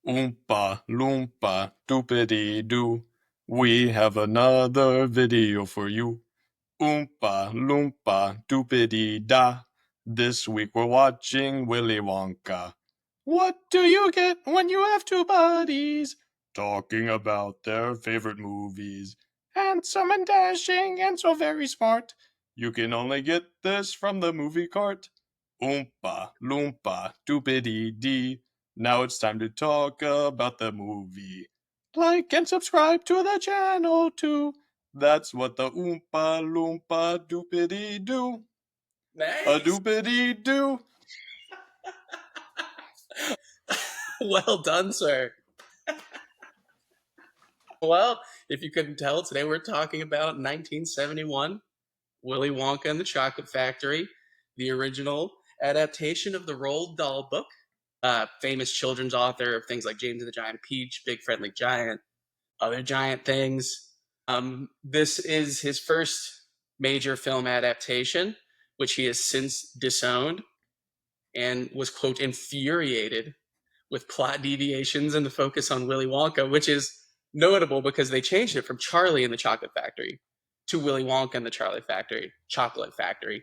Oompa loompa doopity doo. We have another video for you. Oompa loompa doopity da. This week we're watching Willy Wonka. What do you get when you have two buddies talking about their favorite movies? Handsome and dashing and so very smart. You can only get this from the movie cart. Oompa loompa doopity dee. Now it's time to talk about the movie. Like and subscribe to the channel too. That's what the Oompa Loompa doopity do. A Nice. doopity do. Well done, sir. Well, if you couldn't tell, today we're talking about 1971, Willy Wonka and the Chocolate Factory, the original adaptation of the Roald Dahl book. Famous children's author of things like James and the Giant Peach, Big Friendly Giant, other giant things. This is his first major film adaptation, which he has since disowned and was, quote, infuriated with plot deviations and the focus on Willy Wonka, which is notable because they changed it from Charlie and the Chocolate Factory to Willy Wonka and the Chocolate Factory,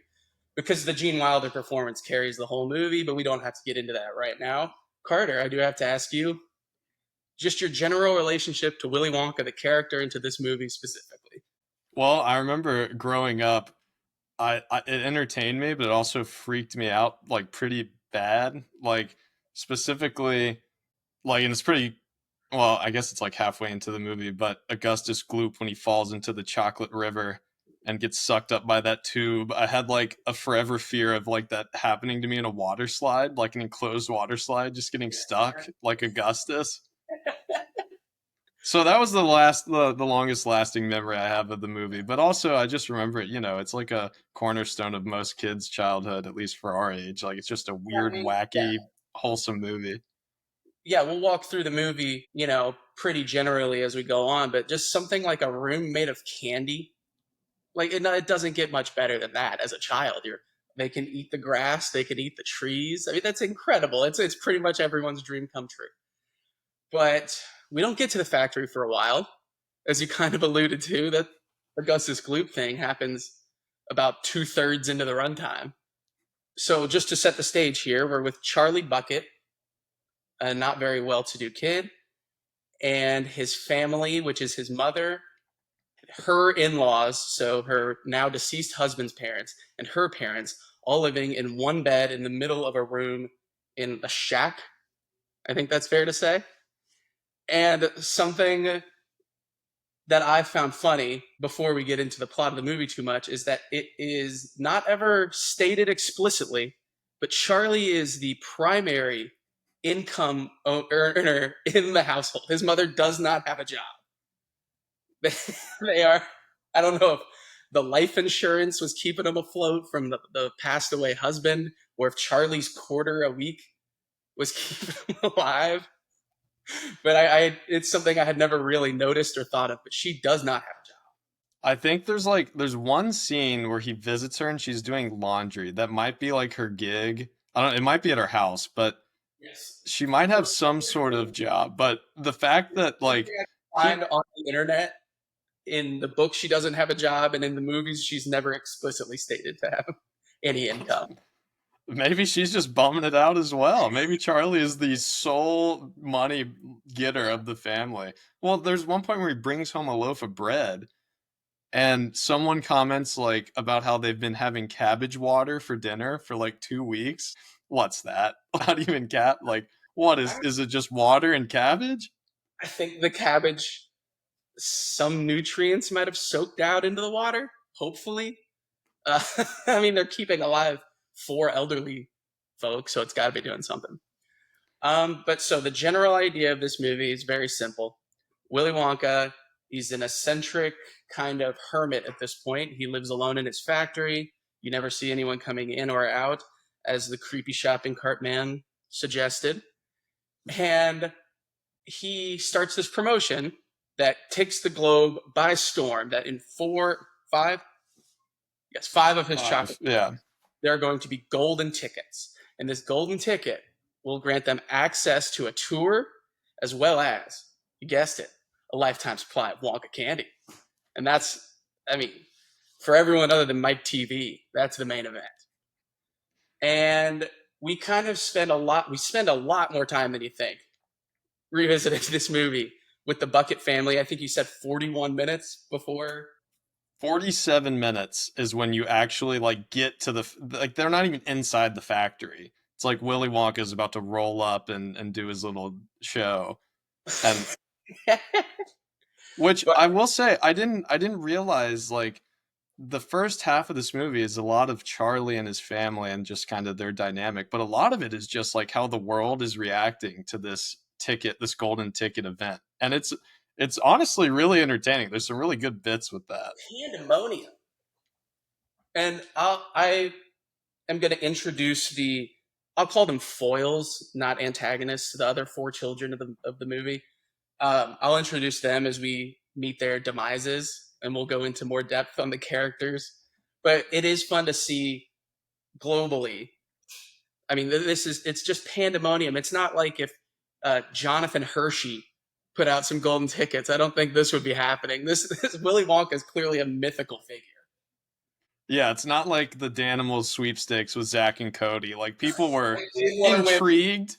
because the Gene Wilder performance carries the whole movie, but we don't have to get into that right now. Carter, I do have to ask you just your general relationship to Willy Wonka, the character, and to this movie specifically. Well, I remember growing up, it entertained me, but it also freaked me out like pretty bad. Like specifically, like and it's pretty. Well, I guess it's like halfway into the movie, but Augustus Gloop when he falls into the chocolate river and gets sucked up by that tube. I had like a forever fear of like that happening to me in a water slide, like an enclosed water slide, just getting stuck like Augustus. So that was the longest lasting memory I have of the movie. But also I just remember it, it's like a cornerstone of most kids' childhood, at least for our age. Like it's just a I weird, mean, yeah, wacky, wholesome movie. yeah, we'll walk through the movie, pretty generally as we go on, but just something like a room made of candy, like it doesn't get much better than that. As a child, they can eat the grass, they can eat the trees. I mean, that's incredible. It's pretty much everyone's dream come true. But we don't get to the factory for a while, as you kind of alluded to. That Augustus Gloop thing happens about 2/3 into the runtime. So just to set the stage here, we're with Charlie Bucket, a not very well-to-do kid, and his family, which is his mother, her in-laws, so her now deceased husband's parents, and her parents, all living in one bed in the middle of a room in a shack. I think that's fair to say. And something that I found funny before we get into the plot of the movie too much is that it is not ever stated explicitly, but Charlie is the primary income earner in the household. His mother does not have a job. They are, I don't know if the life insurance was keeping him afloat from the passed away husband, or if Charlie's quarter a week was keeping him alive. But it's something I had never really noticed or thought of. But she does not have a job. I think there's one scene where he visits her and she's doing laundry. That might be like her gig. I don't It might be at her house, but Yes. she might have some sort of job. But the fact that like Something I he find on the internet. In the book, she doesn't have a job, and in the movies, she's never explicitly stated to have any income. maybe she's just bumming it out as well. Maybe Charlie is the sole money getter of the family. Well, there's one point where he brings home a loaf of bread and someone comments like about how they've been having cabbage water for dinner for like 2 weeks. What's that? Not even like what is it just water and cabbage? I think the cabbage, some nutrients might have soaked out into the water, hopefully. Uh, I mean, they're keeping alive four elderly folks, so it's got to be doing something. But so the general idea of this movie is very simple. Willy Wonka, he's an eccentric kind of hermit at this point. He lives alone in his factory. You never see anyone coming in or out, as the creepy shopping cart man suggested. And he starts this promotion that takes the globe by storm. That in five of his chocolate, Yeah. there are going to be golden tickets. And this golden ticket will grant them access to a tour as well as, you guessed it, a lifetime supply of Wonka candy. And that's, I mean, for everyone other than Mike TV, that's the main event. And we spend a lot more time than you think revisiting this movie with the Bucket family. I think you said 41 minutes before. 47 minutes is when you actually like get to like they're not even inside the factory. It's like Willy Wonka is about to roll up and do his little show. And which But I will say I didn't realize like the first half of this movie is a lot of Charlie and his family and just kind of their dynamic, but a lot of it is just like how the world is reacting to this golden ticket event. And it's honestly really entertaining. There's some really good bits with that. pandemonium. And I am going to introduce I'll call them foils, not antagonists, the other four children of the movie. I'll introduce them as we meet their demises, and we'll go into more depth on the characters. But it is fun to see globally. I mean, it's just pandemonium. It's not like if Jonathan Hershey put out some golden tickets. I don't think this would be happening. This Willy Wonka is clearly a mythical figure. Yeah, it's not like the Danimals sweepstakes with Zach and Cody. Like people were They didn't want to win, intrigued,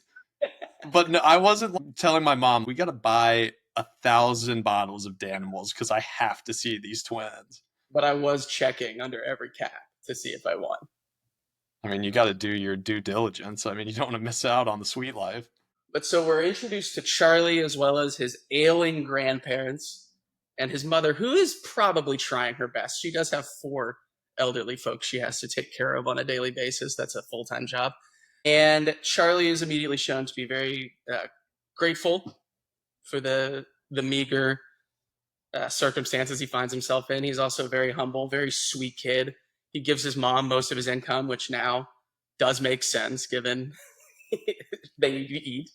but no, I wasn't like, telling my mom we got to buy 1,000 bottles of Danimals because I have to see these twins. but I was checking under every cap to see if I won. I mean, you got to do your due diligence. I mean, you don't want to miss out on the sweet life. But so we're introduced to Charlie as well as his ailing grandparents and his mother, who is probably trying her best. She does have four elderly folks she has to take care of on a daily basis. That's a full time job. And Charlie is immediately shown to be very grateful for the meager circumstances he finds himself in. He's also very humble, very sweet kid. He gives his mom most of his income, which now does make sense given they need to eat.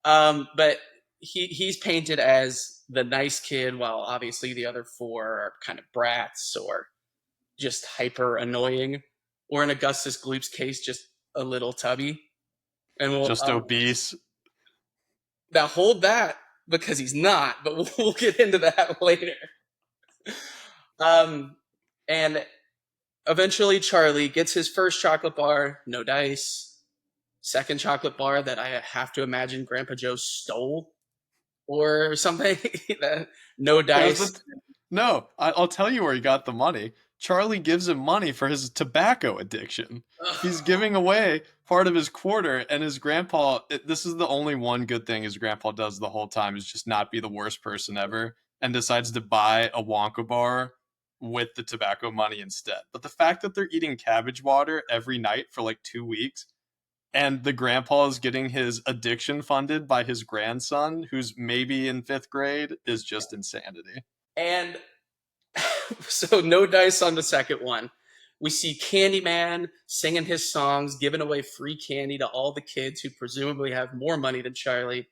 But he's painted as the nice kid, while obviously the other four are kind of brats or just hyper annoying, or in Augustus Gloop's case, just a little tubby. And we'll Just obese. now hold that because he's not, but we'll get into that later. Um, and eventually, Charlie gets his first chocolate bar, no dice. Second chocolate bar that I have to imagine Grandpa Joe stole or something. No It was dice. the No, I'll tell you where he got the money. Charlie gives him money for his tobacco addiction. He's giving away part of his quarter, and his grandpa. This is the only one good thing his grandpa does the whole time is just not be the worst person ever, and decides to buy a Wonka bar with the tobacco money instead. But the fact that they're eating cabbage water every night for like 2 weeks, and the grandpa is getting his addiction funded by his grandson, who's maybe in fifth grade, is just insanity. And so no dice on the second one. We see Candyman singing his songs, giving away free candy to all the kids who presumably have more money than Charlie.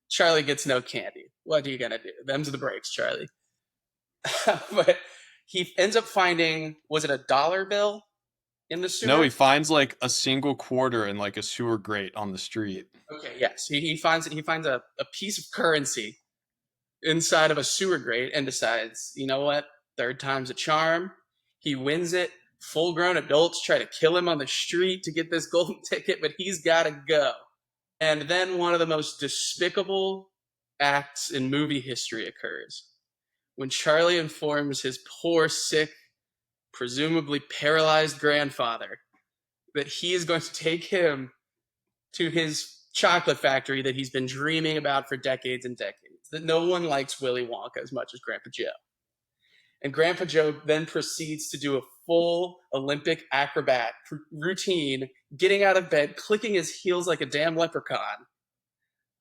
Charlie gets no candy. What are you gonna do? Them's the breaks, Charlie. But he ends up finding, was it a dollar bill in the No, sewer? he finds like a single quarter in like a sewer grate on the street. Okay, yes. He finds a piece of currency inside of a sewer grate and decides, you know what? Third time's a charm. He wins it. Full grown adults try to kill him on the street to get this golden ticket, but he's got to go. And then one of the most despicable acts in movie history occurs when Charlie informs his poor, sick, presumably paralyzed grandfather that he is going to take him to his chocolate factory that he's been dreaming about for decades and decades. That no one likes Willy Wonka as much as Grandpa Joe. And Grandpa Joe then proceeds to do a full Olympic acrobat routine, getting out of bed, clicking his heels like a damn leprechaun.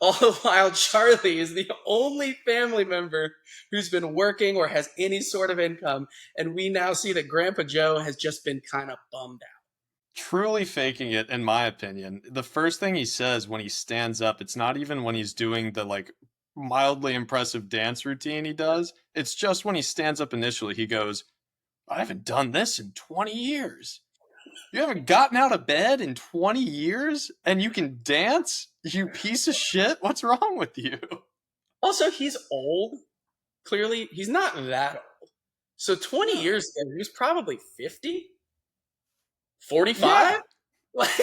All the while, Charlie is the only family member who's been working or has any sort of income. And we now see that Grandpa Joe has just been kind of bummed out. Truly faking it, in my opinion. The first thing he says when he stands up, it's not even when he's doing the like mildly impressive dance routine he does. It's just when he stands up initially, he goes, I haven't done this in 20 years. You haven't gotten out of bed in 20 years and you can dance? You piece of shit. What's wrong with you? Also, he's old. Clearly, he's not that old. So 20 No. years ago, he was probably 50, 45? Yeah. Like,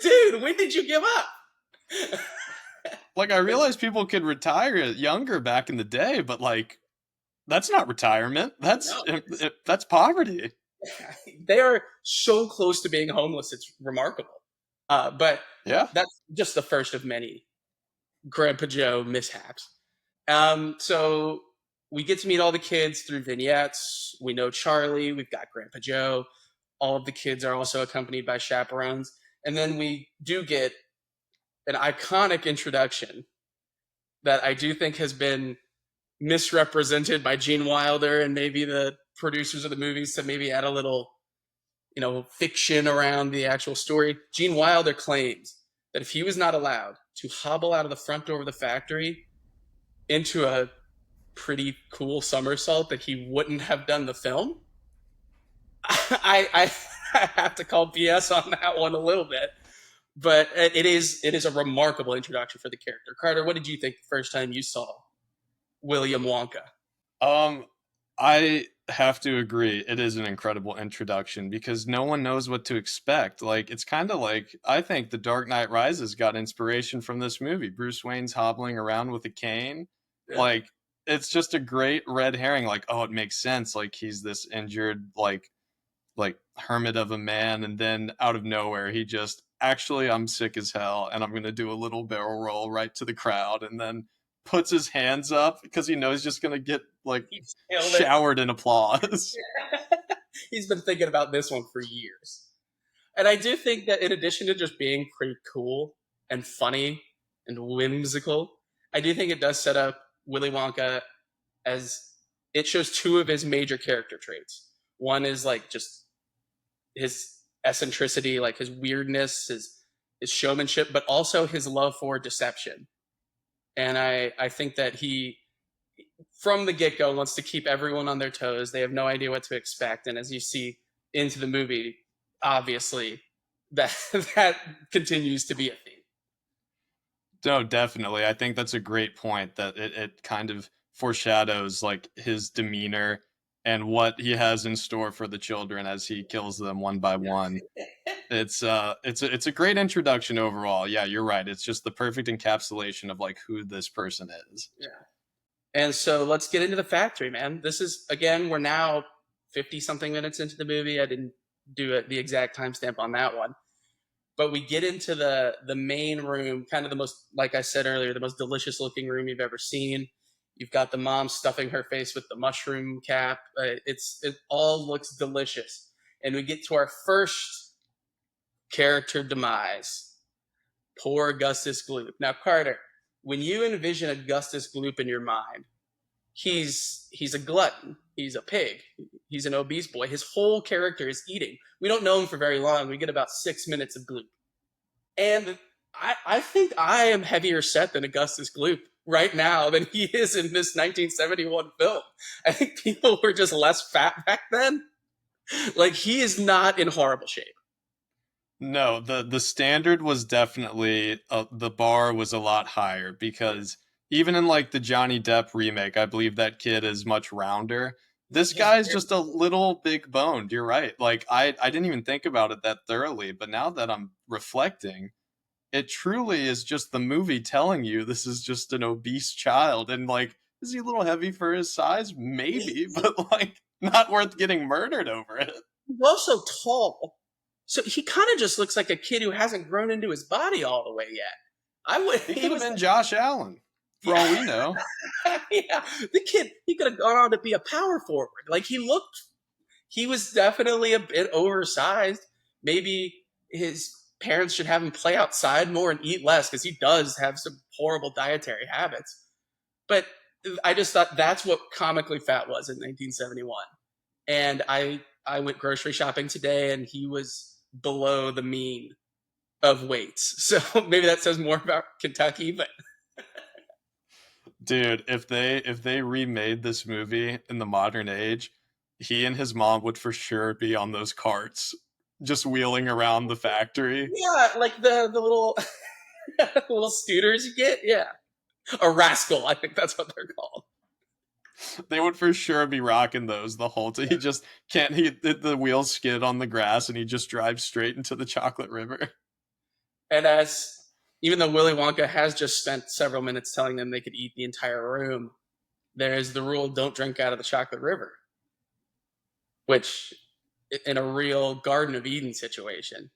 dude, when did you give up? Like, I Like, realize people could retire younger back in the day, but like, that's not retirement. no, That's poverty. they are so close to being homeless. It's remarkable. But Yeah. that's just the first of many Grandpa Joe mishaps. So we get to meet all the kids through vignettes. We know Charlie. We've got Grandpa Joe. All of the kids are also accompanied by chaperones. And then we do get an iconic introduction that I do think has been misrepresented by Gene Wilder and maybe the producers of the movies to maybe add a little, fiction around the actual story. Gene Wilder claims that if he was not allowed to hobble out of the front door of the factory into a pretty cool somersault, that he wouldn't have done the film. I have to call BS on that one a little bit, but it is a remarkable introduction for the character. Carter, what did you think the first time you saw William Wonka? Um, I have to agree. It is an incredible introduction because no one knows what to expect. Like, it's kind of like I think The Dark Knight Rises got inspiration from this movie. Bruce Wayne's hobbling around with a cane. Yeah. Like, it's just a great red herring. Like, oh, it makes sense. Like, he's this injured, like hermit of a man, and then out of nowhere he just actually I'm sick as hell and I'm gonna do a little barrel roll right to the crowd, and then puts his hands up because he knows he's just gonna get like He's killed it. showered in applause. He's been thinking about this one for years. And I do think that in addition to just being pretty cool and funny and whimsical, I do think it does set up Willy Wonka as it shows two of his major character traits. One is like just his eccentricity, like his weirdness, his showmanship, but also his love for deception. And I think that he from the get go wants to keep everyone on their toes. They have no idea what to expect, and as you see into the movie, obviously that that continues to be a theme. No, definitely. I think that's a great point that it kind of foreshadows like his demeanor and what he has in store for the children as he kills them one by one. It's a great introduction overall. Yeah, you're right. It's just the perfect encapsulation of like who this person is. Yeah. And so let's get into the factory, man. This is again, we're now 50 something minutes into the movie. I didn't do the exact timestamp on that one. But we get into the main room, kind of the most, like I said earlier, the most delicious looking room you've ever seen. You've got the mom stuffing her face with the mushroom cap. It all looks delicious, and we get to our first character demise. Poor Augustus Gloop. Now, Carter, when you envision Augustus Gloop in your mind, he's a glutton. He's a pig. He's an obese boy. His whole character is eating. We don't know him for very long. We get about 6 minutes of Gloop. And I think I am heavier set than Augustus Gloop right now than he is in this 1971 film. I think people were just less fat back then. Like, he is not in horrible shape. No, the standard was definitely the bar was a lot higher because even in like the Johnny Depp remake, I believe that kid is much rounder. This He's guy's very, just a little big boned. You're right. Like I didn't even think about it that thoroughly, but now that I'm reflecting, it truly is just the movie telling you this is just an obese child, and like is he a little heavy for his size? Maybe, but like not worth getting murdered over it. he's also tall. So he kind of just looks like a kid who hasn't grown into his body all the way yet. I would, He he could have was, been Josh Allen, for all yeah, we know. yeah. The kid, he could have gone on to be a power forward. Like, he was definitely a bit oversized. Maybe his parents should have him play outside more and eat less because he does have some horrible dietary habits. But I just thought that's what comically fat was in 1971. And I went grocery shopping today, and he was below the mean of weights. So maybe that says more about Kentucky, but Dude, if they remade this movie in the modern age, he and his mom would for sure be on those carts just wheeling around the factory. Yeah, like the little little scooters you get. Yeah, a rascal. I think that's what they're called. They would for sure be rocking those the whole time. He just can't. The wheels skid on the grass, and he just drives straight into the chocolate river. And as even though Willy Wonka has just spent several minutes telling them they could eat the entire room, there is the rule: don't drink out of the chocolate river, which in a real Garden of Eden situation,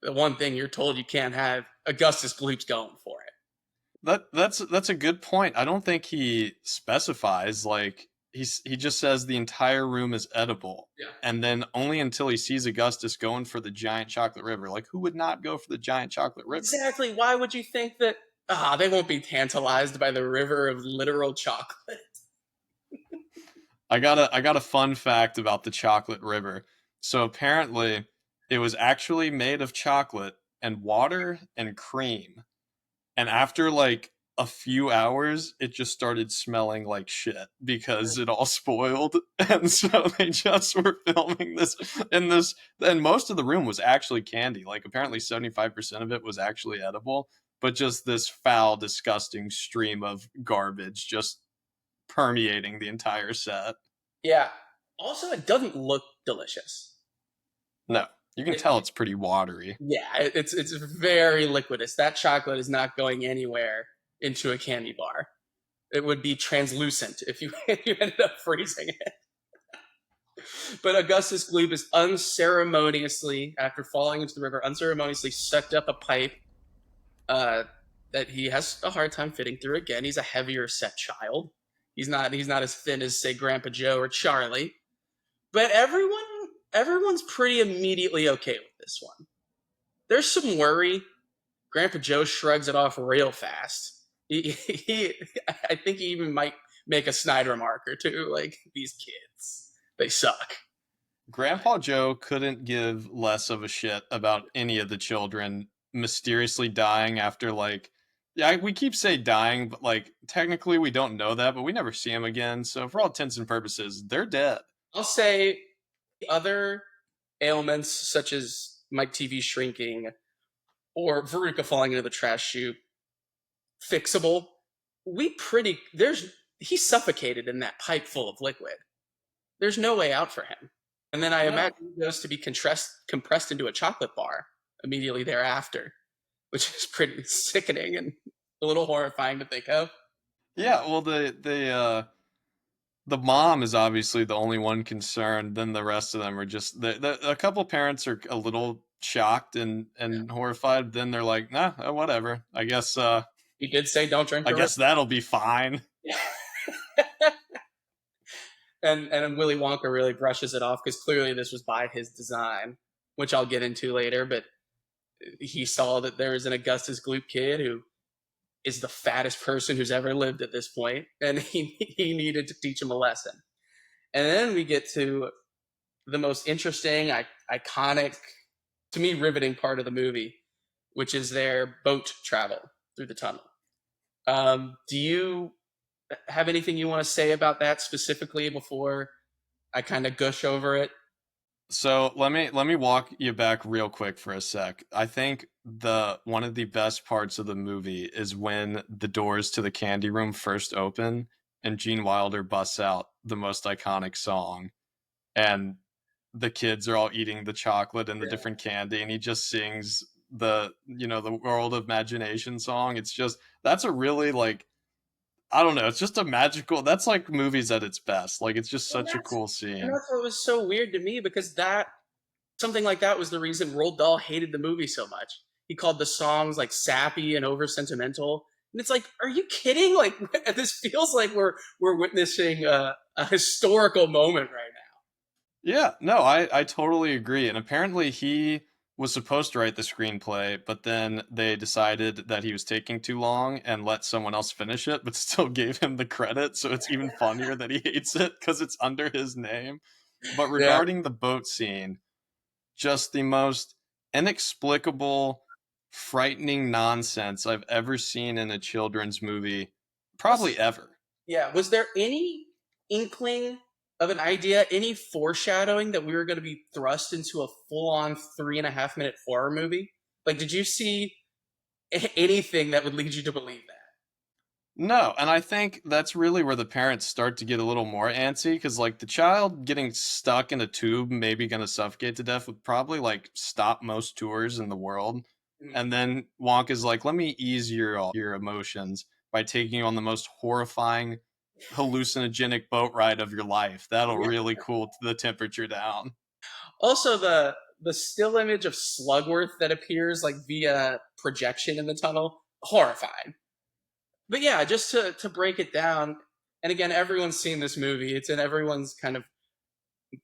the one thing you're told you can't have, Augustus Gloop's going for it. That's a good point. I don't think he specifies. Like he just says the entire room is edible, Yeah. and then only until he sees Augustus going for the giant chocolate river. Like who would not go for the giant chocolate river? Exactly. Why would you think that? They won't be tantalized by the river of literal chocolate. I got a fun fact about the chocolate river. So apparently, it was actually made of chocolate and water and cream. And after like a few hours, it just started smelling like shit because it all spoiled. And so they just were filming this in this, and most of the room was actually candy. Like apparently 75% of it was actually edible, but just this foul, disgusting stream of garbage just permeating the entire set. Yeah. Also, it doesn't look delicious. No, you can It, tell it's pretty watery. yeah, it's very liquidous. That chocolate is not going anywhere into a candy bar. It would be translucent if you if you ended up freezing it. But Augustus Gloop is unceremoniously, after falling into the river, unceremoniously sucked up a pipe uh, that he has a hard time fitting through. Again, he's a heavier set child. He's not as thin as say Grandpa Joe or Charlie. But everyone's pretty immediately okay with this one. There's some worry. Grandpa Joe shrugs it off real fast. I think he even might make a snide remark or two, like these kids, they suck. Grandpa Joe couldn't give less of a shit about any of the children mysteriously dying after like yeah, we keep saying dying, but like technically we don't know that, but we never see them again. So for all intents and purposes, they're dead. I'll say other ailments such as Mike TV shrinking or Veruca falling into the trash chute, fixable. We pretty there's He's suffocated in that pipe full of liquid. There's no way out for him. And then I No. imagine he goes to be compressed into a chocolate bar immediately thereafter, which is pretty sickening and a little horrifying to think of. Yeah, well the mom is obviously the only one concerned. Then the rest of them are just a couple parents are a little shocked and horrified. Then they're like, nah, whatever. He did say don't drink I the river. guess that'll be fine. And Willy Wonka really brushes it off because clearly this was by his design, which I'll get into later. But he saw that there is an Augustus Gloop kid who is the fattest person who's ever lived at this point, and he needed to teach him a lesson. And then we get to the most interesting, iconic, to me, riveting part of the movie, which is their boat travel through the tunnel. Do you have anything you want to say about that specifically before I kind of gush over it? So let me walk you back real quick for a sec. I think the one of the best parts of the movie is when the doors to the candy room first open and Gene Wilder busts out the most iconic song, and the kids are all eating the chocolate and the Yeah. different candy, and he just sings the world of imagination song. It's just that's a really like I don't know, it's just a magical that's like movies at its best. Like it's just And such a that's cool and scene. that's what was so weird to me because that something like that was the reason Roald Dahl hated the movie so much. He called the songs like sappy and over sentimental. And it's like, are you kidding? Like this feels like we're witnessing a historical moment right now. Yeah, no, I totally agree. And apparently he was supposed to write the screenplay, but then they decided that he was taking too long and let someone else finish it, but still gave him the credit. So it's even funnier that he hates it because it's under his name. But Yeah. regarding the boat scene, just the most inexplicable, frightening nonsense I've ever seen in a children's movie, Also, probably ever. yeah. Was there any inkling? of an idea, any foreshadowing that we were going to be thrust into a full-on 3.5 minute horror movie? Like, did you see anything that would lead you to believe that? No, and I think that's really where the parents start to get a little more antsy because, like, the child getting stuck in a tube, maybe gonna suffocate to death, would probably like stop most tours in the world. Mhm. And then Wonka's like, "Let me ease your emotions by taking you on the most horrifying, hallucinogenic boat ride of your life. That'll Yeah. really cool the temperature down." Also, the still image of Slugworth that appears like via projection in the tunnel, horrifying. But yeah, just to break it down, and again, everyone's seen this movie. It's in everyone's kind of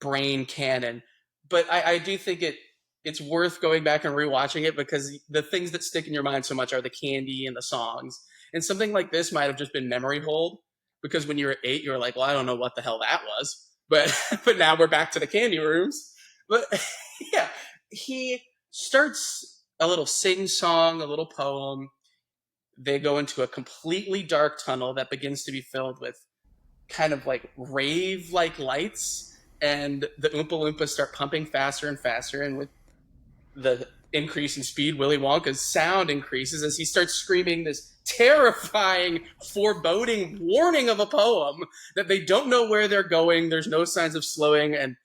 brain canon. But I do think it's worth going back and rewatching it because the things that stick in your mind so much are the candy and the songs. And something like this might have just been memory hold because when you were 8, you were like, "Well, I don't know what the hell that was." But but now we're back to the candy rooms. But yeah, he starts a little sing song, a little poem. They go into a completely dark tunnel that begins to be filled with kind of like rave like lights, and the Oompa Loompas start pumping faster and faster. And with the increase in speed, Willy Wonka's sound increases as he starts screaming this terrifying, foreboding warning of a poem that they don't know where they're going. There's no signs of slowing, and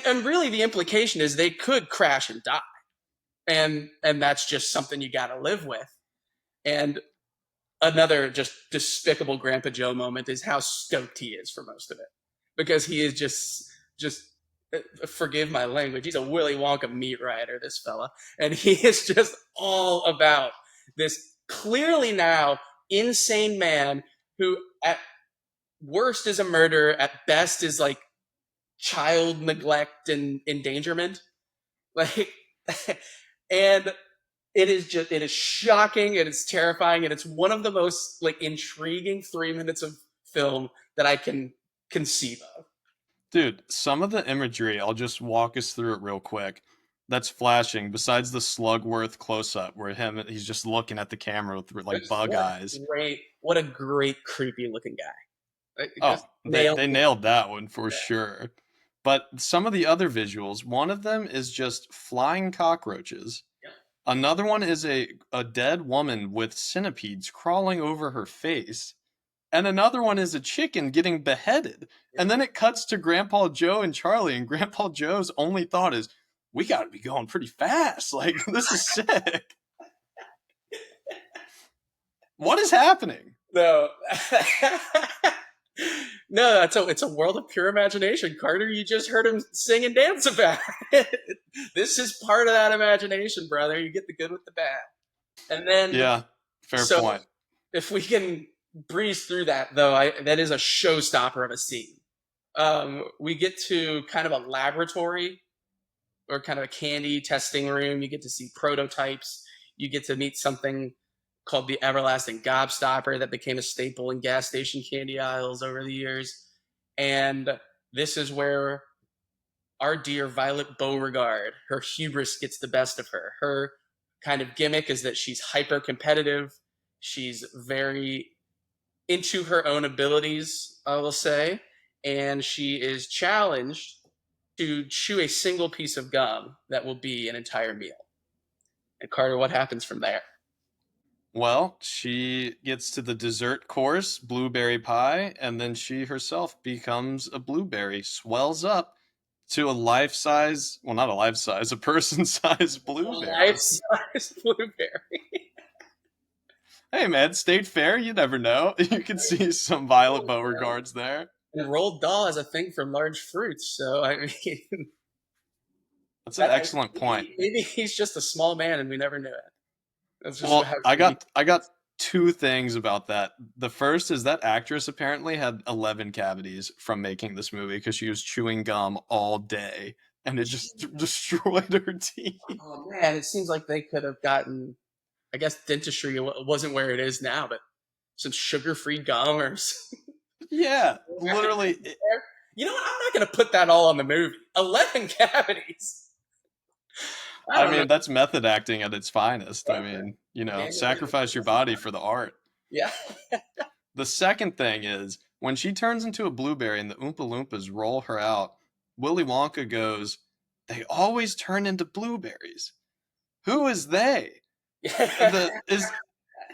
really the implication is they could crash and die, and that's just something you got to live with. And another just despicable Grandpa Joe moment is how stoked he is for most of it, because he is just forgive my language. He's a Willy Wonka meat rider, this fella, and he is just all about this clearly now insane man who at worst is a murderer, at best is like child neglect and endangerment, like, and it is shocking, and it's terrifying, and it's one of the most like intriguing 3 minutes of film that I can conceive of. Dude, some of the imagery, I'll just walk us through it real quick. That's flashing. Besides the Slugworth close up, where he's just looking at the camera with like bug eyes. What a great creepy looking guy. Oh, Just nailed they it. nailed that one for sure. But some of the other visuals, one of them is just flying cockroaches. Yeah. Another one is a dead woman with centipedes crawling over her face. And another one is a chicken getting beheaded. Yeah. And then it cuts to Grandpa Joe and Charlie, and Grandpa Joe's only thought is, we got to be going pretty fast. Like, this is sick. What is happening? No. No, it's a world of pure imagination. Carter, you just heard him sing and dance about it. This is part of that imagination, brother. You get the good with the bad. And then, Yeah, fair so point. if we can breeze through that, though, that is a showstopper of a scene. We get to kind of a laboratory or kind of a candy testing room. You get to see prototypes. You get to meet something called the Everlasting Gobstopper that became a staple in gas station candy aisles over the years. And this is where our dear Violet Beauregard, her hubris gets the best of her. Her kind of gimmick is that she's hyper competitive. She's very into her own abilities, I will say, and she is challenged to chew a single piece of gum that will be an entire meal. And Carter, what happens from there? Well, she gets to the dessert course, blueberry pie, and then she herself becomes a blueberry, swells up to a life size, well, not a life size, a person size A blueberry. life-size blueberry. Hey man, state fair, you never know. You can see some Violet Beauregards there. And Roald Dahl has a thing for large fruits, so I mean, That's an excellent point. maybe he's just a small man and we never knew it. That's just Well, how I creepy. got I got two things about that. The first is that actress apparently had 11 cavities from making this movie because she was chewing gum all day and it just destroyed her teeth. Oh man, it seems like they could have gotten. I guess dentistry wasn't where it is now, but some sugar-free gum or. Yeah, literally. You know what? I'm not going to put that all on the movie. 11 cavities. I I don't know. mean, that's method acting at its finest. I Okay. mean, Daniel sacrifice your body for the art. Yeah. The second thing is When she turns into a blueberry and the Oompa Loompas roll her out, Willy Wonka goes, "They always turn into blueberries. Who is they? The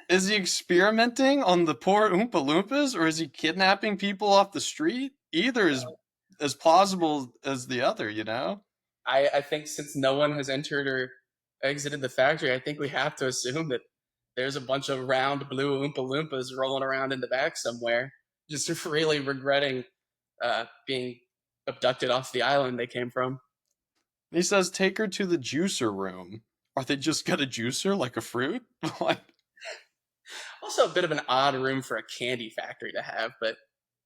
is he experimenting on the poor Oompa Loompas, or is he kidnapping people off the street? Either is as plausible as the other, you know? I think since no one has entered or exited the factory, I think we have to assume that there's a bunch of round blue Oompa Loompas rolling around in the back somewhere, just really regretting being abducted off the island they came from. He says, "Take her to the juicer room." Are they just got a juicer like a fruit? Like, Also, a bit of an odd room for a candy factory to have, but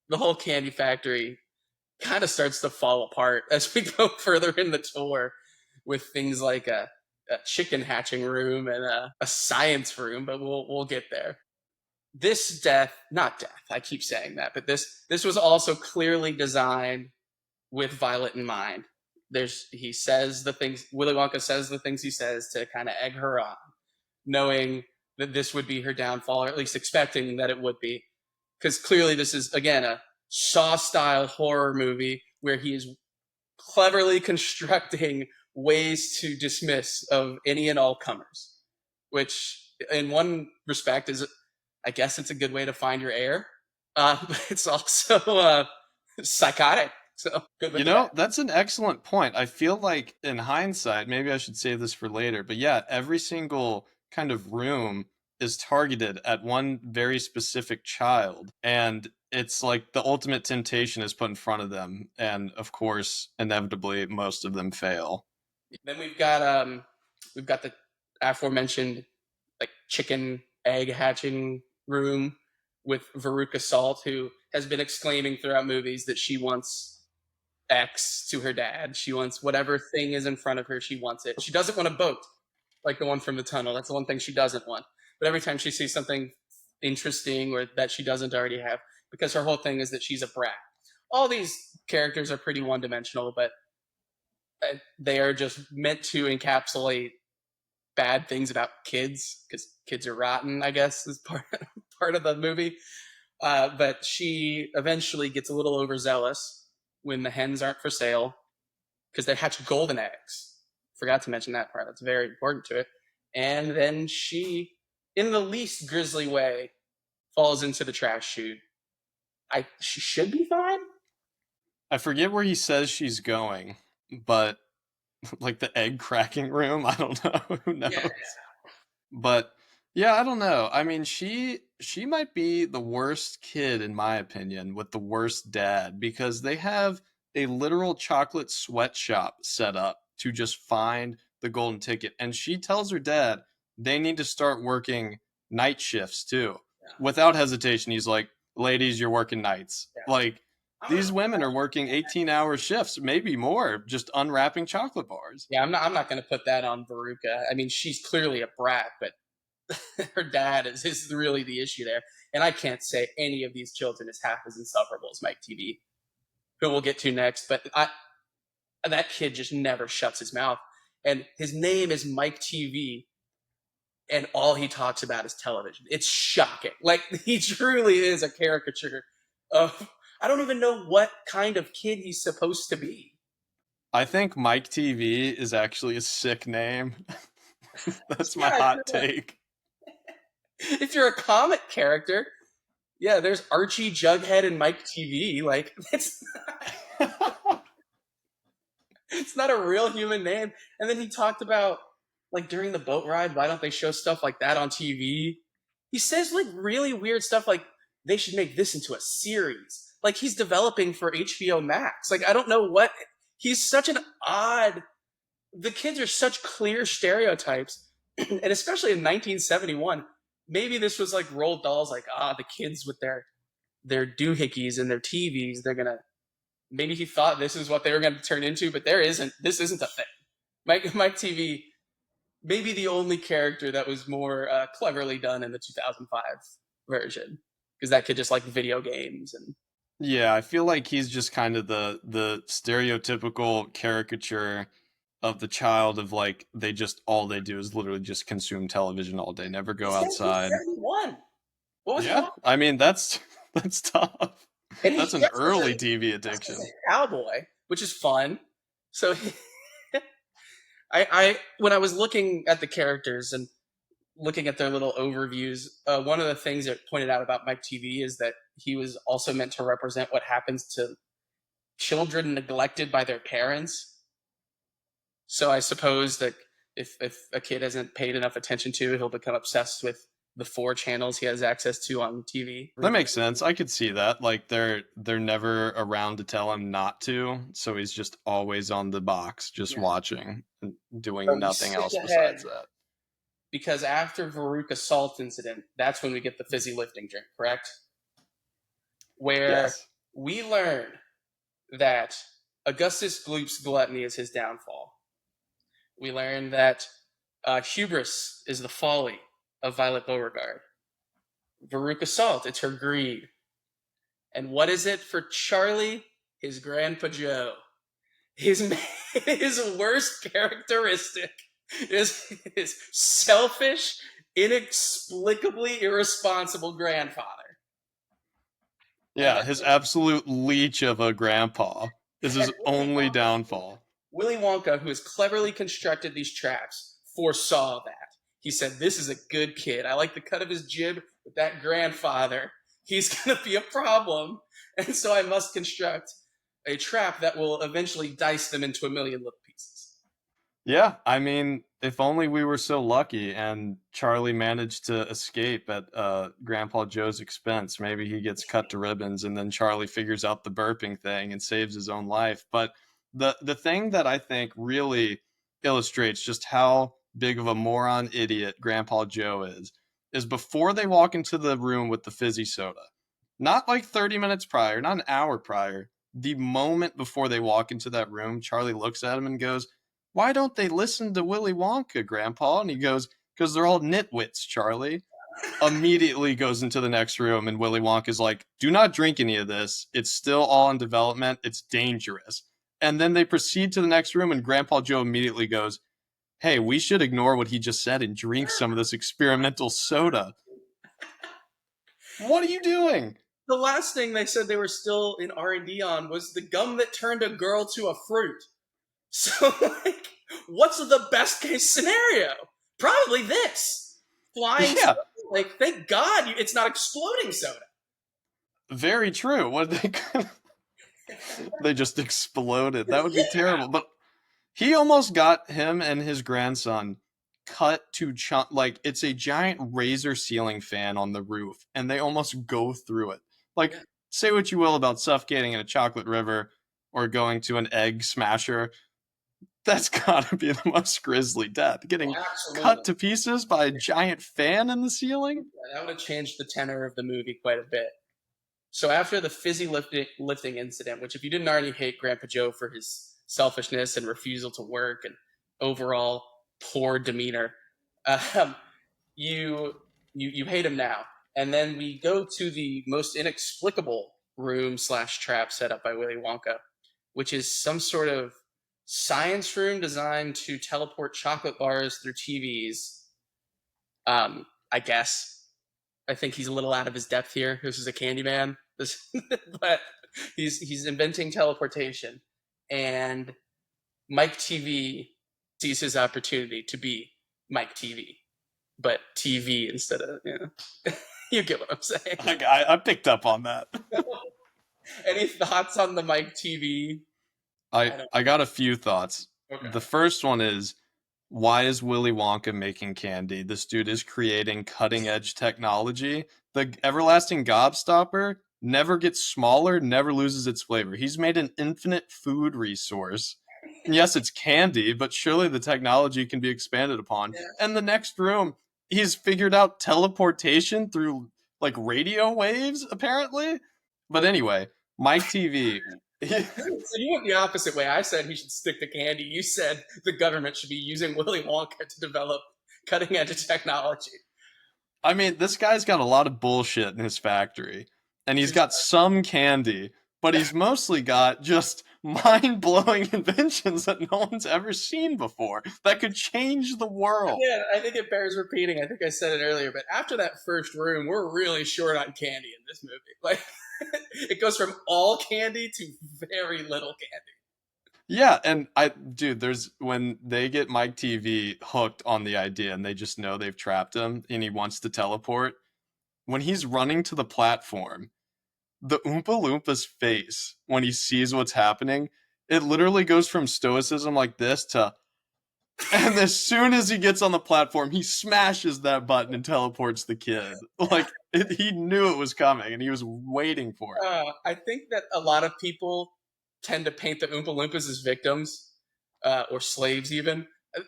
the whole candy factory kind of starts to fall apart as we go further in the tour with things like a chicken hatching room and a science room, but we'll get there. This death, not death, I keep saying that, but this was also clearly designed with Violet in mind. He says the things Willy Wonka says the things he says to kind of egg her on, knowing that this would be her downfall, or at least expecting that it would be, because clearly this is again a Saw style horror movie where he is cleverly constructing ways to dismiss of any and all comers, which in one respect is, I guess it's a good way to find your heir, but it's also psychotic. So good you with that. know, that's an excellent point. I feel like in hindsight, maybe I should save this for later, but yeah, every single kind of room is targeted at one very specific child. And it's like the ultimate temptation is put in front of them. And of course, inevitably, most of them fail. Then we've got the aforementioned like chicken egg hatching room with Veruca Salt, who has been exclaiming throughout movies that she wants X to her dad. She wants whatever thing is in front of her, she wants it. She doesn't want a boat like the one from the tunnel. That's the one thing she doesn't want. But every time she sees something interesting or that she doesn't already have, because her whole thing is that she's a brat. All these characters are pretty one dimensional, but they are just meant to encapsulate bad things about kids because kids are rotten, I guess, is part of the movie. But she eventually gets a little overzealous when the hens aren't for sale because they hatch golden eggs. Forgot to mention that part. That's very important to it. And then she, in the least grisly way, falls into the trash chute. She should be fine. I forget where he says she's going, but like the egg cracking room, I don't know. Who Yeah. knows? But yeah, I don't know. I mean, she might be the worst kid in my opinion with the worst dad because they have a literal chocolate sweatshop set up to just find the golden ticket and she tells her dad they need to start working night shifts too. Yeah. Without hesitation, he's like, "Ladies, you're working nights." Yeah. Like I'm gonna, these women are working 18-hour shifts, maybe more, just unwrapping chocolate bars. yeah, I'm not going to put that on Veruca. I mean, she's clearly a brat, but her dad is really the issue there. And I can't say any of these children is half as insufferable as Mike TV, who we'll get to next. But that kid just never shuts his mouth. And his name is Mike TV, and all he talks about is television. It's shocking. Like, he truly is a caricature of, I don't even know what kind of kid he's supposed to be. I think Mike TV is actually a sick name. That's my Yeah, hot take. if you're a comic character, yeah, there's Archie, Jughead, and Mike TV. Like, it's not a real human name. And then he talked about, like, during the boat ride, why don't they show stuff like that on TV? He says, like, really weird stuff like they should make this into a series. Like, he's developing for HBO Max. Like, I don't know what. He's such an odd. The kids are such clear stereotypes. And especially in 1971, maybe this was like Roald Dahl's, like, the kids with their doohickeys and their TVs, they're gonna, maybe he thought this is what they were going to turn into, but this isn't a thing. Mike TV, maybe the only character that was more cleverly done in the 2005 version, because that kid just liked video games. And Yeah, I feel like he's just kind of the stereotypical caricature of the child of like they just all they do is literally just consume television all day, never he go said he's outside. 71. What was he Yeah, on? I mean that's that's tough. And he That's an dresses early as, TV dresses as addiction. a cowboy, which is fun. So I when I was looking at the characters and looking at their little overviews, one of the things that pointed out about Mike TV is that he was also meant to represent what happens to children neglected by their parents. So I suppose that if a kid hasn't paid enough attention to, he'll become obsessed with the 4 channels he has access to on TV. That makes sense. I could see that. Like they're never around to tell him not to, so he's just always on the box, just Yeah. watching, and doing But we nothing skip else besides ahead that. because after Veruca Salt incident, that's when we get the fizzy lifting drink, correct? Where Yes. we learn that Augustus Gloop's gluttony is his downfall. We learn that hubris is the folly of Violet Beauregard. Veruca Salt, it's her greed. And what is it for Charlie? His Grandpa Joe. His his worst characteristic is his selfish, inexplicably irresponsible grandfather. And Yeah, then his absolute leech of a grandpa is and his only downfall. Willy Wonka, who has cleverly constructed these traps, foresaw that. He said, "This is a good kid. I like the cut of his jib with that grandfather. He's going to be a problem. And so I must construct a trap that will eventually dice them into a million little pieces." Yeah, I mean, if only we were so lucky and Charlie managed to escape at Grandpa Joe's expense. Maybe he gets cut to ribbons and then Charlie figures out the burping thing and saves his own life. But the thing that I think really illustrates just how big of a moron idiot Grandpa Joe is before they walk into the room with the fizzy soda. Not like 30 minutes prior, not an hour prior. The moment before they walk into that room, Charlie looks at him and goes, "Why don't they listen to Willy Wonka, Grandpa?" And he goes, "Because they're all nitwits, Charlie." Immediately goes into the next room, and Willy Wonka's like, "Do not drink any of this. It's still all in development. It's dangerous." And then they proceed to the next room, and Grandpa Joe immediately goes, "Hey, we should ignore what he just said and drink some of this experimental soda." What are you doing? The last thing they said they were still in R&D on was the gum that turned a girl to a fruit. So, like, what's the best case scenario? Probably this. Flying Yeah, soda. Like, thank God it's not exploding soda. very true. What they they just exploded. That would be terrible. But he almost got him and his grandson cut to like it's a giant razor ceiling fan on the roof, and they almost go through it. Like, Yeah, say what you will about suffocating in a chocolate river or going to an egg smasher, that's gotta be the most grisly death. Getting cut absolutely. to pieces by a giant fan in the ceiling? That would have changed the tenor of the movie quite a bit. So after the fizzy lifting incident, which if you didn't already hate Grandpa Joe for his selfishness and refusal to work and overall poor demeanor, um, you you hate him now. And then we go to the most inexplicable room slash trap set up by Willy Wonka, which is some sort of science room designed to teleport chocolate bars through TVs. I guess. I think he's a little out of his depth here. This is a candy man. But he's inventing teleportation, and Mike TV sees his opportunity to be Mike TV, but TV instead of you get what I'm saying. I picked up on that. Any thoughts on the Mike TV? I I don't. I got a few thoughts. Okay. The first one is, why is Willy Wonka making candy? This dude is creating cutting edge technology. The everlasting gobstopper never gets smaller, never loses its flavor. He's made an infinite food resource. And yes, it's candy, but surely the technology can be expanded upon. Yeah. And the next room, he's figured out teleportation through like radio waves, apparently. But anyway, Mike TV. So you went the opposite way. I said he should stick to candy. You said the government should be using Willy Wonka to develop cutting edge technology. I mean, this guy's got a lot of bullshit in his factory, and he's got some candy, but he's mostly got just mind blowing inventions that no one's ever seen before that could change the world. Yeah, I think it bears repeating. I think I said it earlier, but after that first room, we're really short on candy in this movie. Like, It goes from all candy to very little candy. Yeah, and dude, there's when they get Mike TV hooked on the idea and they just know they've trapped him and he wants to teleport. When he's running to the platform, the Oompa Loompa's face when he sees what's happening, it literally goes from stoicism like this to, and as soon as he gets on the platform, he smashes that button and teleports the kid. He knew it was coming and he was waiting for it. I think that a lot of people tend to paint the Oompa Loompas as victims or slaves, even.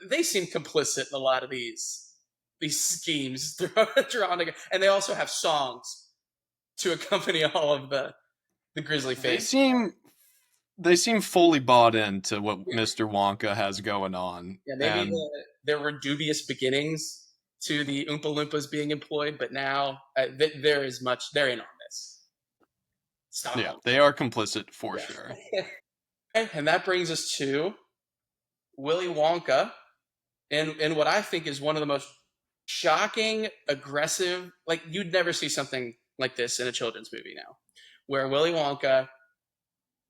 They seem complicit in a lot of these schemes drawn together, and they also have songs to accompany all of the grisly They fate. seem they seem fully bought into what Yeah, Mr. Wonka has going on. yeah, maybe And there were dubious beginnings to the Oompa Loompas being employed, but now there is much they're in on this. yeah, Stockholm. they are complicit for Yeah. sure. And that brings us to Willy Wonka in what I think is one of the most shocking, aggressive, like you'd never see something like this in a children's movie now, where Willy Wonka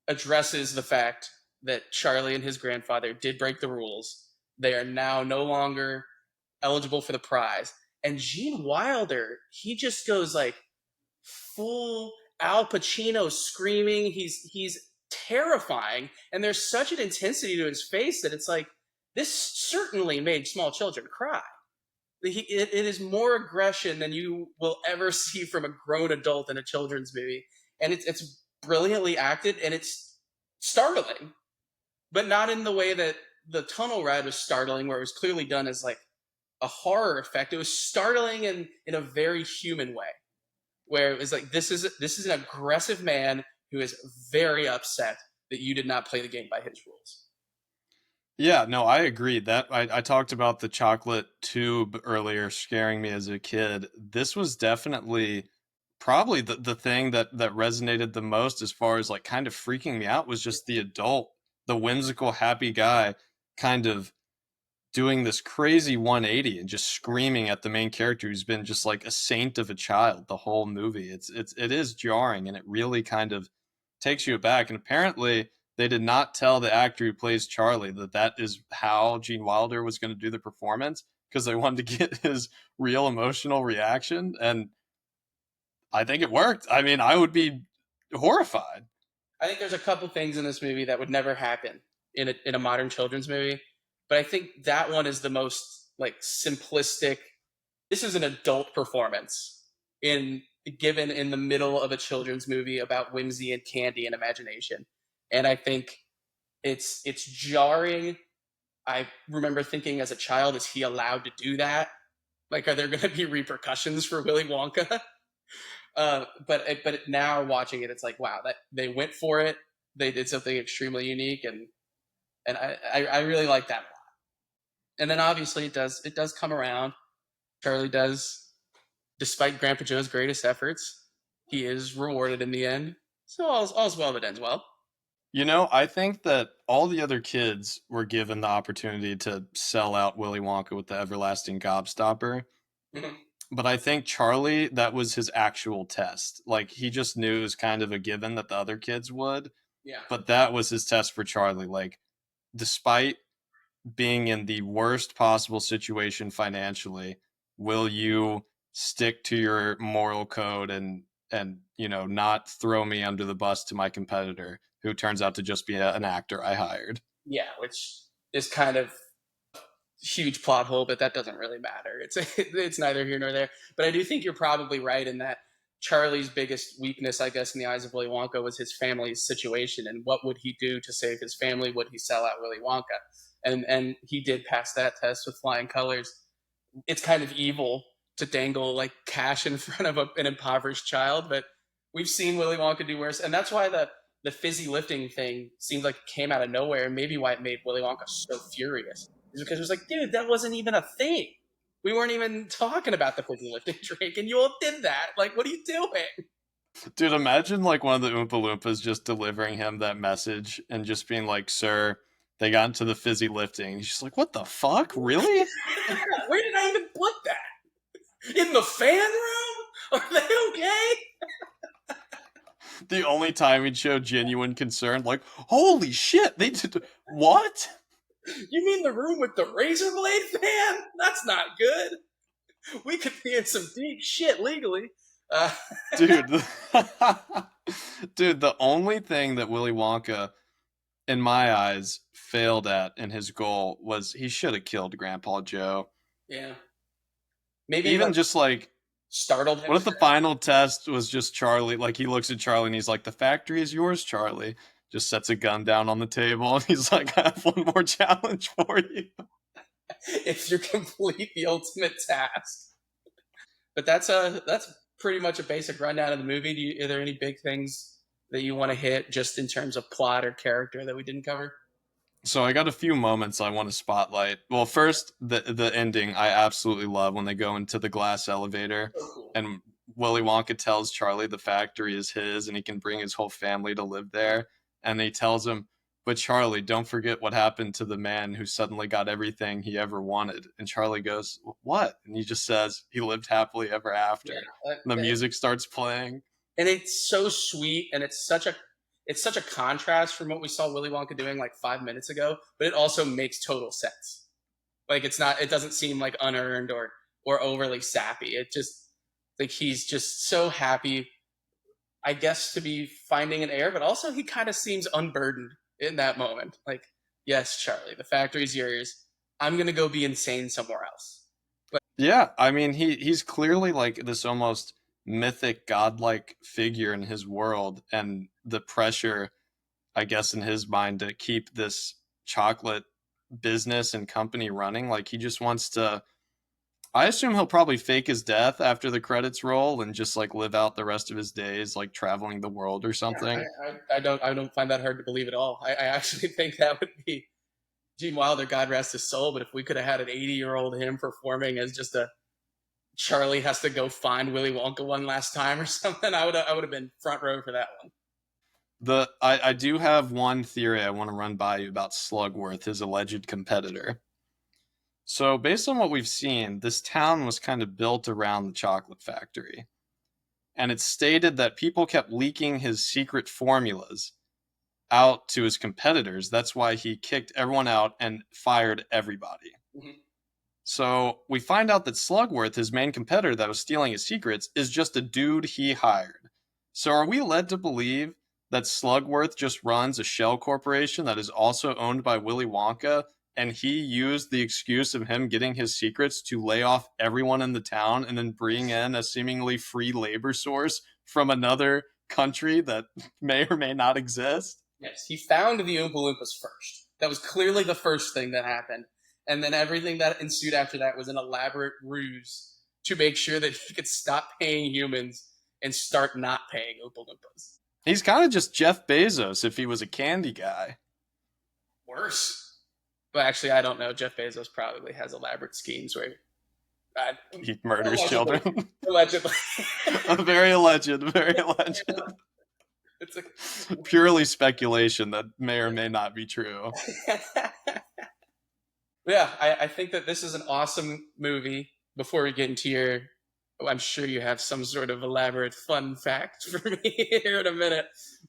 addresses the fact that Charlie and his grandfather did break the rules. They are now no longer eligible for the prize. And Gene Wilder, he just goes like full Al Pacino screaming. He's terrifying, and there's such an intensity to his face that it's like this certainly made small children cry. It is more aggression than you will ever see from a grown adult in a children's movie, and it's brilliantly acted, and it's startling, but not in the way that the tunnel ride was startling, where it was clearly done as like a horror effect. It was startling in a very human way, where it was like this is an aggressive man who is very upset that you did not play the game by his rules. Yeah, no, I agree. That I talked about the chocolate tube earlier scaring me as a kid. This was definitely probably the thing that resonated the most as far as like kind of freaking me out was just the adult, the whimsical, happy guy kind of doing this crazy 180 and just screaming at the main character who's been just like a saint of a child the whole movie. It is jarring and it really kind of takes you aback. And apparently they did not tell the actor who plays Charlie that that is how Gene Wilder was going to do the performance because they wanted to get his real emotional reaction. And I think it worked. I mean, I would be horrified. I think there's a couple things in this movie that would never happen in a modern children's movie, but I think that one is the most like simplistic. This is an adult performance in given in the middle of a children's movie about whimsy and candy and imagination, and I think it's jarring. I remember thinking as a child, is he allowed to do that? Like, are there going to be repercussions for Willy Wonka? But now watching it, it's like wow, that they went for it. They did something extremely unique, and I really like that a lot. And then obviously it does come around. Charlie does, despite Grandpa Joe's greatest efforts, he is rewarded in the end. So all's well that ends well. You know, I think that all the other kids were given the opportunity to sell out Willy Wonka with the everlasting gobstopper. Mhm. But I think Charlie, that was his actual test. Like, he just knew it was kind of a given that the other kids would. Yeah, But that was his test for Charlie. Like, despite being in the worst possible situation financially, will you stick to your moral code and not throw me under the bus to my competitor who turns out to just be an actor I hired? yeah, which is kind of huge plot hole, but that doesn't really matter. It's neither here nor there. But I do think you're probably right in that Charlie's biggest weakness, I guess, in the eyes of Willy Wonka was his family's situation and what would he do to save his family? Would he sell out Willy Wonka? And he did pass that test with flying colors. It's kind of evil to dangle like cash in front of an impoverished child, but we've seen Willy Wonka do worse, and that's why the fizzy lifting thing seemed like it came out of nowhere, and maybe why it made Willy Wonka so furious is because it was like, dude, that wasn't even a thing. We weren't even talking about the fizzy lifting drink, and you all did that. Like, what are you doing? Dude, imagine like one of the Oompa Loompas just delivering him that message and just being like, "Sir, they got into the fizzy lifting." He's just like, "What the fuck? Really?" Where did I even put that? In the fan room? Are they okay? The only time he'd show genuine concern, like, holy shit, they did what? You mean the room with the razor blade fan? That's not good. We could be in some deep shit legally. Uh, Dude, dude, the only thing that Willy Wonka, in my eyes, failed at in his goal was he should have killed Grandpa Joe. yeah, maybe Even like just like, startled him what if to the death. final test was just Charlie? Like, he looks at Charlie and he's like, the factory is yours, Charlie. Just sets a gun down on the table and he's like, I have one more challenge for you. If you complete the ultimate task. But that's pretty much a basic rundown of the movie. Are there any big things that you want to hit just in terms of plot or character that we didn't cover? So I got a few moments I want to spotlight. Well, first, the ending I absolutely love when they go into the glass elevator So cool. and Willy Wonka tells Charlie the factory is his and he can bring his whole family to live there. And he tells him, but Charlie, don't forget what happened to the man who suddenly got everything he ever wanted. And Charlie goes, what? And he just says, he lived happily ever Yeah, after. And the music starts playing. and it's so sweet, and it's such a contrast from what we saw Willy Wonka doing like 5 minutes ago. But it also makes total sense. Like it doesn't seem like unearned or overly sappy. It just like he's just so happy, I guess, to be finding an heir, but also he kind of seems unburdened in that moment. Like, yes, Charlie, the factory's yours. I'm gonna go be insane somewhere else. Yeah, I mean he's clearly like this almost mythic godlike figure in his world and the pressure I guess in his mind to keep this chocolate business and company running like he just wants to I assume he'll probably fake his death after the credits roll and just like live out the rest of his days like traveling the world or Yeah, something. I don't find that hard to believe at all. I actually think that would be Gene Wilder, God rest his soul. But if we could have had an 80-year-old him performing as just a Charlie has to go find Willy Wonka one last time or something, I would have been front row for that one. I do have one theory I want to run by you about Slugworth, his alleged competitor. So, based on what we've seen, this town was kind of built around the chocolate factory. And it's stated that people kept leaking his secret formulas out to his competitors. That's why he kicked everyone out and fired everybody. Mm-hmm. So, we find out that Slugworth, his main competitor that was stealing his secrets, is just a dude he hired. So, are we led to believe that Slugworth just runs a shell corporation that is also owned by Willy Wonka and he used the excuse of him getting his secrets to lay off everyone in the town and then bring in a seemingly free labor source from another country that may or may not exist? Yes, he found the Oompa Loompas first. That was clearly the first thing that happened. And then everything that ensued after that was an elaborate ruse to make sure that he could stop paying humans and start not paying Oompa Loompas. He's kind of just Jeff Bezos if he was a candy guy. Worse. But actually, I don't know. Jeff Bezos probably has elaborate schemes where. Uh, He murders allegedly. children. Allegedly. Very alleged, very alleged. It's a. Purely speculation that may or may not be true. Yeah, I think that this is an awesome movie. Before we get into your, oh, I'm sure you have some sort of elaborate fun fact for me here in a minute.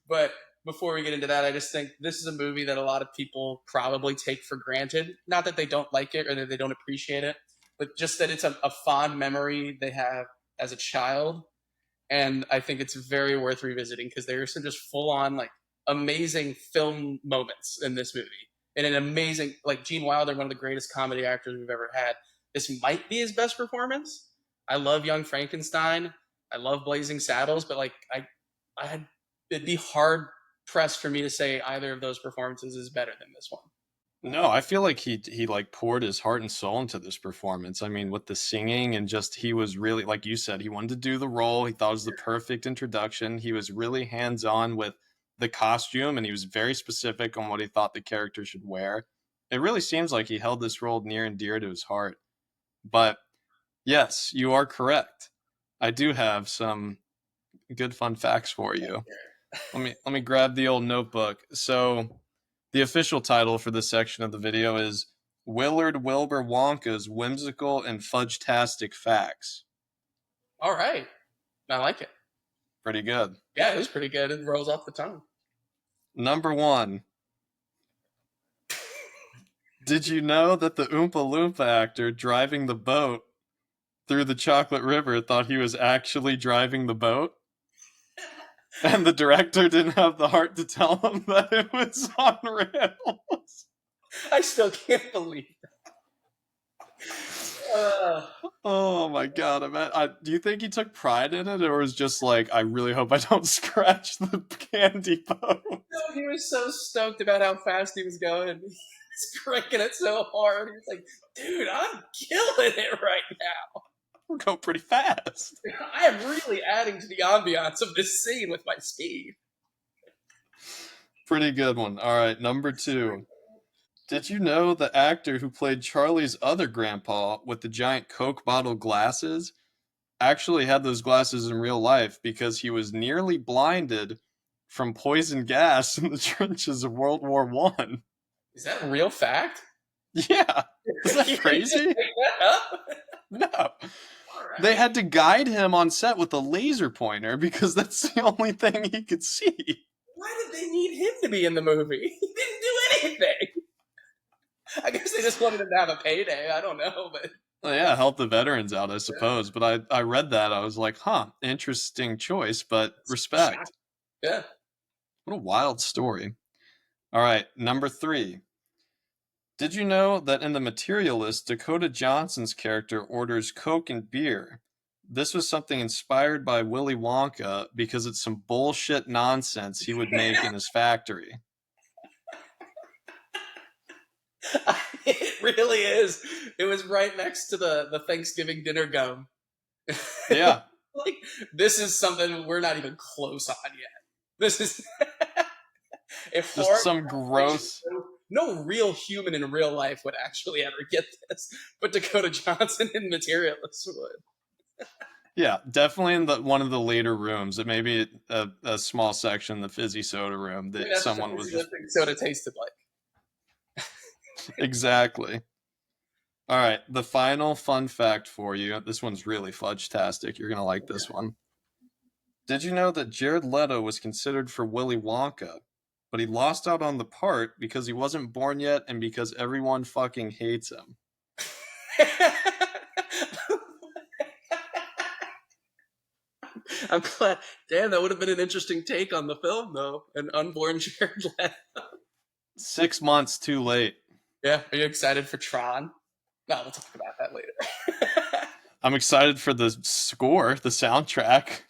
But before we get into that, I just think this is a movie that a lot of people probably take for granted. Not that they don't like it or that they don't appreciate it, but just that it's a fond memory they have as a child. And I think it's very worth revisiting because there are some just full on like amazing film moments in this movie, and an amazing like Gene Wilder, one of the greatest comedy actors we've ever had. This might be his best performance. I love Young Frankenstein. I love Blazing Saddles, but like it'd be hard pressed for me to say either of those performances is better than this one. No, I feel like he like poured his heart and soul into this performance. I mean, with the singing and just he was really like you said, he wanted to do the role. He thought it was the perfect introduction. He was really hands-on with the costume and he was very specific on what he thought the character should wear. It really seems like he held this role near and dear to his heart. But yes, you are correct. I do have some good fun facts for you. Let me grab the old notebook. So the official title for this section of the video is Willard Wilbur Wonka's Whimsical and Fudge-tastic Facts. All right, I like it. Pretty good. Yeah, it was pretty good. It rolls off the tongue. Number one. Did you know that the Oompa Loompa actor driving the boat through the Chocolate River thought he was actually driving the boat? And the director didn't have the heart to tell him that it was on rails. I still can't believe it. Oh my god! Do you think he took pride in it, or was just like, I really hope I don't scratch the candy boat? No, he was so stoked about how fast he was going. He was cranking it so hard. He was like, dude, I'm killing it right now. We're going pretty fast. I am really adding to the ambiance of this scene with my speed. Pretty good one. All right, number two. Did you know the actor who played Charlie's other grandpa with the giant Coke bottle glasses actually had those glasses in real life because he was nearly blinded from poison gas in the trenches of World War One? Is that a real fact? Yeah. Is that You just crazy? make that up? No. All They right. had to guide him on set with a laser pointer because that's the only thing he could see. Why did they need him to be in the movie? He didn't do anything. I guess they just wanted him to have a payday. I don't know, but Well, yeah, help the veterans out, I suppose. But I read that. I was like, huh, interesting choice, but shot. respect. Yeah. What a wild story. All right, number three. Did you know that in The Materialist, Dakota Johnson's character orders Coke and beer? This was something inspired by Willy Wonka because it's some bullshit nonsense he would make in his factory. It really is. It was right next to the Thanksgiving dinner gum. Yeah, Like, this is something we're not even close on yet. This is if just horror some gross. no real human in real life would actually ever get this, but Dakota Johnson in Materialist would. Yeah, definitely in one of the later rooms. It may be a small section, the fizzy soda room, Maybe that that's what someone was the just thing soda tasted like. exactly. All right, the final fun fact for you. This one's really fudge-tastic. You're gonna like this one. Did you know that Jared Leto was considered for Willy Wonka, but he lost out on the part because he wasn't born yet and because everyone fucking hates him? I'm glad. Damn, that would have been an interesting take on the film, though. An unborn Jared Leto. 6 months too late. Yeah, are you excited for Tron? No, we'll talk about that later. I'm excited for the score, the soundtrack,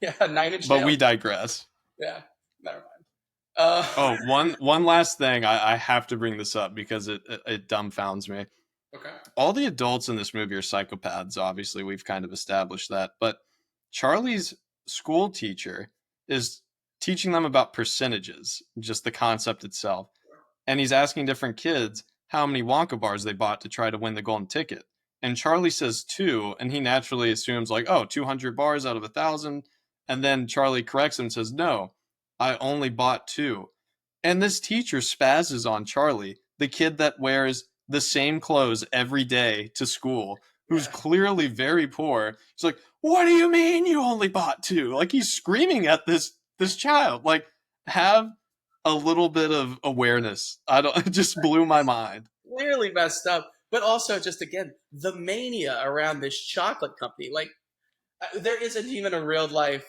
Yeah, Nine Inch but Nails. we digress. Yeah, never mind. Oh, one last thing. I have to bring this up because it dumbfounds me. Okay. All the adults in this movie are psychopaths. Obviously, we've kind of established that. But Charlie's school teacher is teaching them about percentages, just the concept itself. And he's asking different kids how many Wonka bars they bought to try to win the golden ticket. And Charlie says two, and he naturally assumes, like, oh, 200 bars out of 1,000. And then Charlie corrects him and says, no, I only bought two. And this teacher spazzes on Charlie, the kid that wears the same clothes every day to school, who's Yeah. clearly very poor. He's like, "What do you mean you only bought two?" Like he's screaming at this child. Like, have a little bit of awareness. I don't. It just blew my mind. Clearly messed up, but also just again the mania around this chocolate company. Like, there isn't even a real life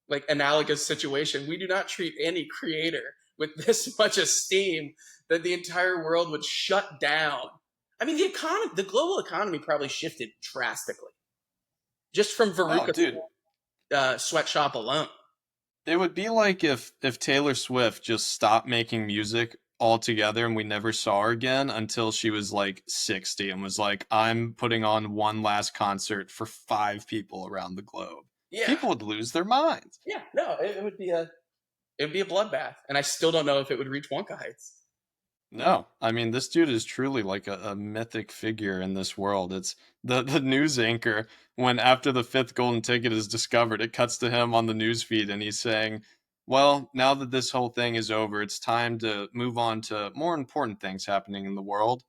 like analogous situation. We do not treat any creator with this much esteem that the entire world would shut down. I mean, the global economy probably shifted drastically just from Oh, Veruca's dude, sweatshop alone. it would be like if Taylor Swift just stopped making music altogether and we never saw her again until she was like 60 and was like, I'm putting on one last concert for 5 people around the globe. Yeah, People would lose their minds. yeah, no, it would be a bloodbath, and I still don't know if it would reach Wonka heights. No, I mean this dude is truly like a mythic figure in this world. It's the news anchor when after the fifth golden ticket is discovered, it cuts to him on the news feed and he's saying, "Well, now that this whole thing is over, it's time to move on to more important things happening in the world.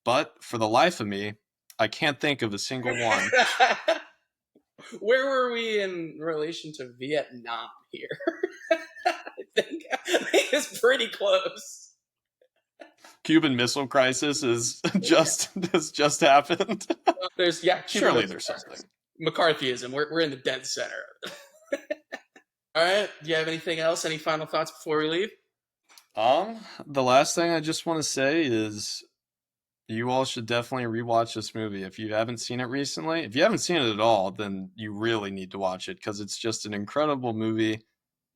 But for the life of me, I can't think of a single one." Where were we in relation to Vietnam here? I think it's pretty close. Cuban Missile Crisis is just has just happened. There's Cuban Surely Missile there's something. Crisis, McCarthyism. We're in the dead center of it. All right. Do you have anything else? Any final thoughts before we leave? The last thing I just want to say is you all should definitely rewatch this movie if you haven't seen it recently. If you haven't seen it at all, then you really need to watch it because it's just an incredible movie.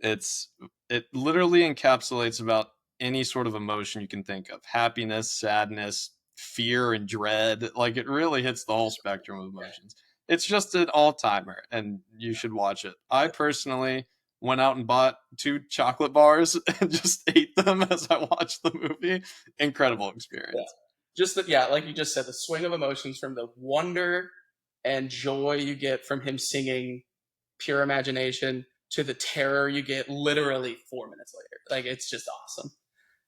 It's it literally encapsulates about any sort of emotion you can think of: happiness, sadness, fear, and dread. Like it really hits the whole spectrum of emotions. It's just an all timer, and you should watch it. I personally went out and bought 2 chocolate bars and just ate them as I watched the movie. Incredible Yeah. experience. Just that, yeah, like you just said, the swing of emotions from the wonder and joy you get from him singing Pure Imagination to the terror you get literally 4 minutes later. Like it's just awesome.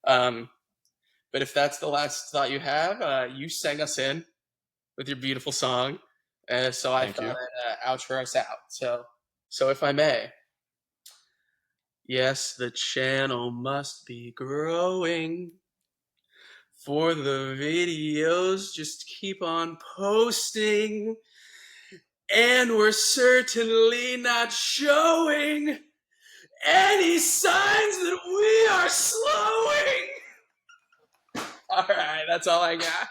Um, but if that's the last thought you have, you sang us in with your beautiful song, so I Thank thought you. I'd outro us out. So if I may, yes, the channel must be growing. For the videos, just keep on posting. And we're certainly not showing any signs that we are slowing. All right, that's all I got.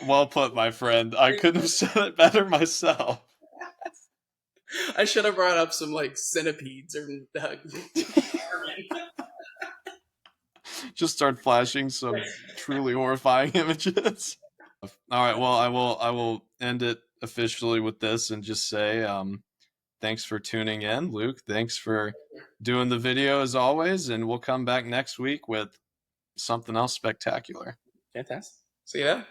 Well put, my friend. I couldn't have said it better myself. I should have brought up some like centipedes or Just start flashing some truly horrifying images. All right, well, I will end it officially with this and just say thanks for tuning in, Luke. Thanks for doing the video as always, and we'll come back next week with something else spectacular. Fantastic. See you then.